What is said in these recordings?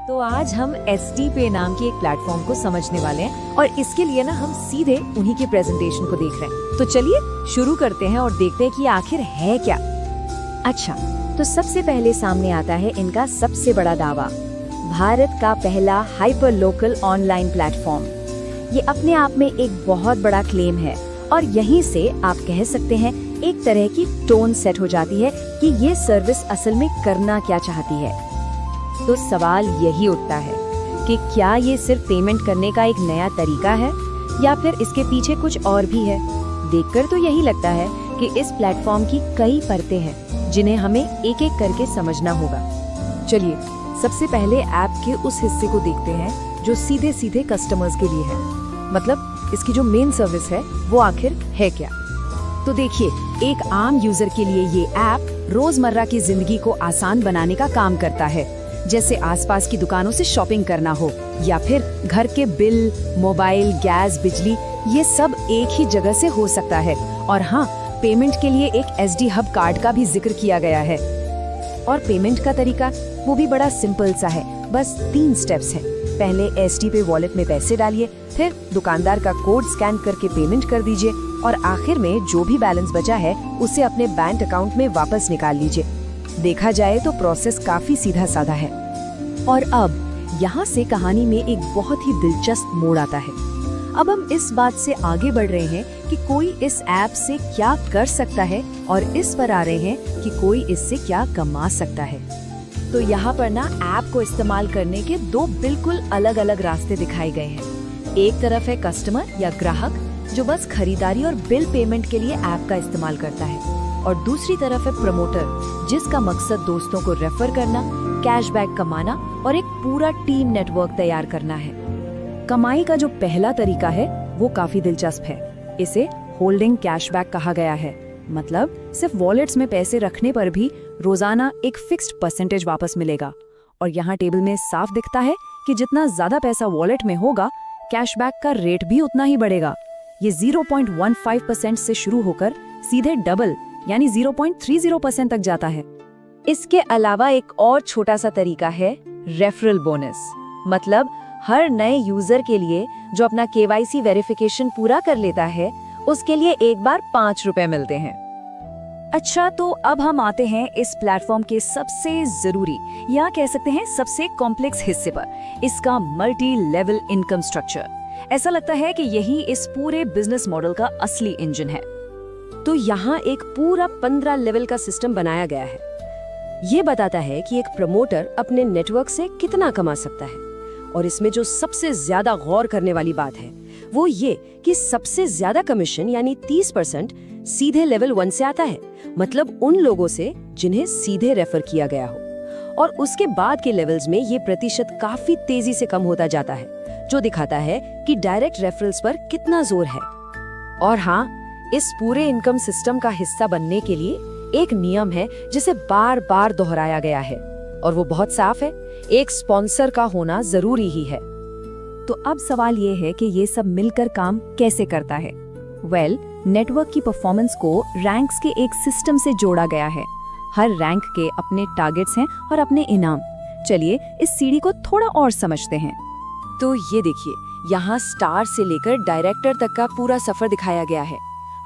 तो आज हम एसटी पे नाम के एक प्लेटफॉर्म को समझने वाले हैं और इसके लिए ना हम सीधे उन्हीं के प्रेजेंटेशन को देख रहे हैं। तो चलिए शुरू करते हैं और देखते हैं कि आखिर है क्या। अच्छा, तो सबसे पहले सामने आता है इनका सबसे बड़ा दावा, भारत का पहला हाइपर लोकल ऑनलाइन प्लेटफॉर्म। ये अपने आप में एक बहुत बड़ा क्लेम है और यहीं से आप कह सकते हैं एक तरह की टोन सेट हो जाती है कि ये सर्विस असल में करना क्या चाहती है। तो सवाल यही उठता है कि क्या ये सिर्फ पेमेंट करने का एक नया तरीका है या फिर इसके पीछे कुछ और भी है। देखकर तो यही लगता है कि इस प्लेटफॉर्म की कई परतें हैं जिन्हें हमें एक एक करके समझना होगा। चलिए सबसे पहले ऐप के उस हिस्से को देखते हैं जो सीधे सीधे कस्टमर्स के लिए है, मतलब इसकी जो मेन सर्विस है वो आखिर है क्या। तो देखिए, एक आम यूजर के लिए ये ऐप रोजमर्रा की जिंदगी को आसान बनाने का काम करता है, जैसे आसपास की दुकानों से शॉपिंग करना हो या फिर घर के बिल, मोबाइल, गैस, बिजली, ये सब एक ही जगह से हो सकता है। और हाँ, पेमेंट के लिए एक SD हब कार्ड का भी जिक्र किया गया है। और पेमेंट का तरीका वो भी बड़ा सिंपल सा है, बस 3 स्टेप्स हैं। पहले SD पे वॉलेट में पैसे डालिए, फिर दुकानदार का कोड स्कैन करके पेमेंट कर दीजिए और आखिर में जो भी बैलेंस बचा है उसे अपने बैंक अकाउंट में वापस निकाल लीजिए। देखा जाए तो प्रोसेस काफी सीधा साधा है। और अब यहाँ से कहानी में एक बहुत ही दिलचस्प मोड़ आता है। अब हम इस बात से आगे बढ़ रहे हैं कि कोई इस ऐप से क्या कर सकता है और इस पर आ रहे हैं कि कोई इससे क्या कमा सकता है। तो यहाँ पर ना ऐप को इस्तेमाल करने के 2 बिल्कुल अलग अलग रास्ते दिखाए गए हैं। एक तरफ है कस्टमर या ग्राहक जो बस खरीदारी और बिल पेमेंट के लिए ऐप का इस्तेमाल करता है, और दूसरी तरफ है प्रमोटर जिसका मकसद दोस्तों को रेफर करना, कैशबैक कमाना और एक पूरा टीम नेटवर्क तैयार करना है। कमाई का जो पहला तरीका है वो काफी दिलचस्प है। इसे होल्डिंग कैशबैक कहा गया है, मतलब सिर्फ वॉलेट्स में पैसे रखने पर भी रोजाना एक फिक्स्ड परसेंटेज वापस मिलेगा। और यहाँ टेबल में साफ दिखता है कि जितना ज्यादा पैसा वॉलेट में होगा, कैशबैक का रेट भी उतना ही बढ़ेगा। ये 0.15% से शुरू होकर सीधे डबल यानी 0.30% तक जाता है। इसके अलावा एक और छोटा सा तरीका है रेफरल बोनस, मतलब हर नए यूजर के लिए जो अपना KYC वेरिफिकेशन पूरा कर लेता है उसके लिए एक बार 5 रुपए मिलते हैं। अच्छा, तो अब हम आते हैं इस प्लेटफॉर्म के सबसे जरूरी या कह सकते हैं सबसे कॉम्प्लेक्स हिस्से पर, इसका मल्टी लेवल इनकम स्ट्रक्चर। ऐसा लगता है कि यही इस पूरे बिजनेस मॉडल का असली इंजन है। तो यहाँ एक पूरा 15 लेवल का सिस्टम बनाया गया है। ये बताता है कि एक प्रमोटर अपने नेटवर्क से कितना कमा सकता है। और इसमें जो सबसे ज्यादा गौर करने वाली बात है वो ये कि सबसे ज्यादा कमीशन यानी 30% सीधे लेवल 1 से आता है, मतलब उन लोगों से जिन्हें सीधे रेफर किया गया हो। और उसके बाद के लेवल्स में ये प्रतिशत काफी तेजी से कम होता जाता है, जो दिखाता है कि डायरेक्ट रेफरल्स पर कितना जोर है। और हाँ, इस पूरे इनकम सिस्टम का हिस्सा बनने के लिए एक नियम है जिसे बार बार दोहराया गया है, और वो बहुत साफ है, एक स्पॉन्सर का होना जरूरी ही है। तो अब सवाल ये है कि ये सब मिलकर काम कैसे करता है। नेटवर्क की परफॉर्मेंस को रैंक्स के एक सिस्टम से जोड़ा गया है। हर रैंक के अपने टारगेट्स हैं और अपने इनाम। चलिए इस सीढ़ी को थोड़ा और समझते हैं। तो ये देखिए, यहाँ स्टार से लेकर डायरेक्टर तक का पूरा सफर दिखाया गया है।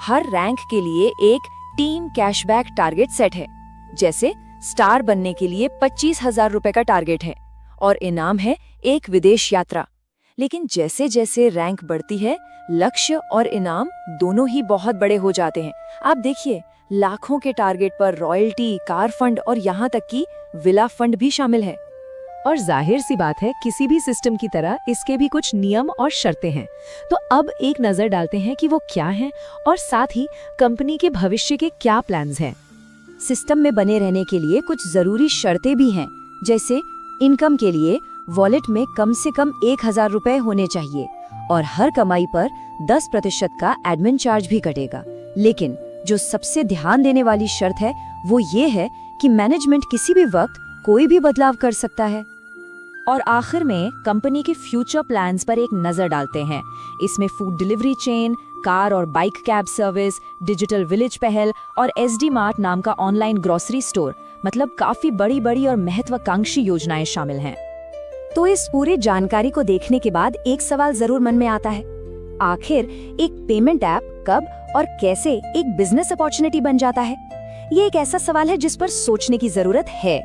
हर रैंक के लिए एक टीम कैशबैक टारगेट सेट है। जैसे स्टार बनने के लिए 25,000 रुपए का टारगेट है और इनाम है एक विदेश यात्रा। लेकिन जैसे जैसे रैंक बढ़ती है, लक्ष्य और इनाम दोनों ही बहुत बड़े हो जाते हैं। आप देखिए, लाखों के टारगेट पर रॉयल्टी, कार फंड और यहाँ तक कि विला फंड भी शामिल है। और जाहिर सी बात है, किसी भी सिस्टम की तरह इसके भी कुछ नियम और शर्तें हैं। तो अब एक नजर डालते हैं कि वो क्या हैं और साथ ही कंपनी के भविष्य के क्या प्लान्स हैं। सिस्टम में बने रहने के लिए कुछ जरूरी शर्तें भी हैं, जैसे इनकम के लिए वॉलेट में कम से कम 1,000 रुपए होने चाहिए और हर कमाई पर 10% का एडमिन चार्ज भी कटेगा। लेकिन जो सबसे ध्यान देने वाली शर्त है वो ये है कि मैनेजमेंट किसी भी वक्त कोई भी बदलाव कर सकता है। और आखिर में कंपनी के फ्यूचर प्लान्स पर एक नजर डालते हैं। इसमें फूड डिलीवरी चेन, कार और bike cab service, digital village पहल और SD मार्ट नाम का ऑनलाइन ग्रोसरी स्टोर, मतलब काफी बड़ी बड़ी और महत्वाकांक्षी योजनाएं शामिल हैं। तो इस पूरी जानकारी को देखने के बाद एक सवाल जरूर मन में आता है, आखिर एक पेमेंट ऐप कब और कैसे एक बिजनेस अपॉर्चुनिटी बन जाता है? ये एक ऐसा सवाल है जिस पर सोचने की जरूरत है।